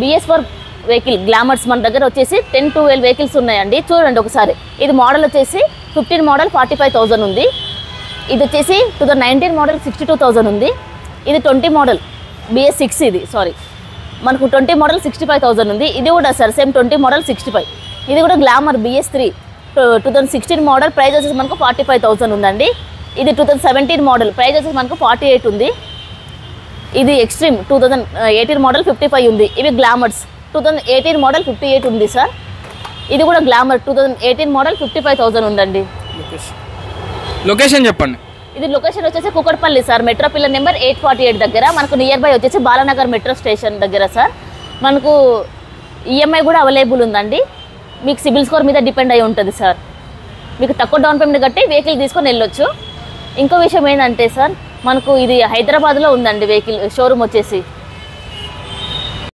BS4 vehicle glamorous మన దగ్గర వచ్చేసి 10-12 వెహికల్స్ ఉన్నాయండి. చూడండి ఒకసారి. ఇది మోడల్ వచ్చేసి 15 మోడల్ 45,000 ఉంది. ఇది వచ్చేసి 2019 మోడల్ 62,000 ఉంది. ఇది 20 మోడల్ BS6 ఇది మనకు 20 మోడల్ 65,000 ఉంది. ఇది కూడా సార్ సేమ్ 20 మోడల్ 65. ఇది కూడా గ్లామర్ BS3 2016 మోడల్ ప్రైస్ వచ్చేసి మనకు 45,000 ఉందండి. ఇది 2017 మోడల్ ప్రైస్ వచ్చేసి మనకు 48 ఉంది. ఇది ఎక్స్ట్రీమ్ 2018 మోడల్ 55 ఉంది. ఇవి గ్లామర్స్ 2018 మోడల్ 58 ఉంది సార్. ఇది కూడా గ్లామర్ 2018 మోడల్ 55,000 ఉందండి. లొకేషన్ చెప్పండి. ఇది లొకేషన్ వచ్చేసి Kukatpally sir, metro pillar number 848 దగ్గర. మనకు నియర్ బై వచ్చేసి బాలానగర్ మెట్రో స్టేషన్ దగ్గర సార్. మనకు EMI కూడా అవైలబుల్ ఉందండి. మీకు సిబిల్ స్కోర్ మీద డిపెండ్ అయి ఉంటుంది సార్. మీకు తక్కువ డౌన్ పేమెంట్ కట్టి వెహికల్ తీసుకొని వెళ్ళొచ్చు. ఇంకో విషయం ఏంటంటే సార్, మనకు ఇది హైదరాబాద్లో ఉందండి వెహికల్ షోరూమ్ వచ్చేసి.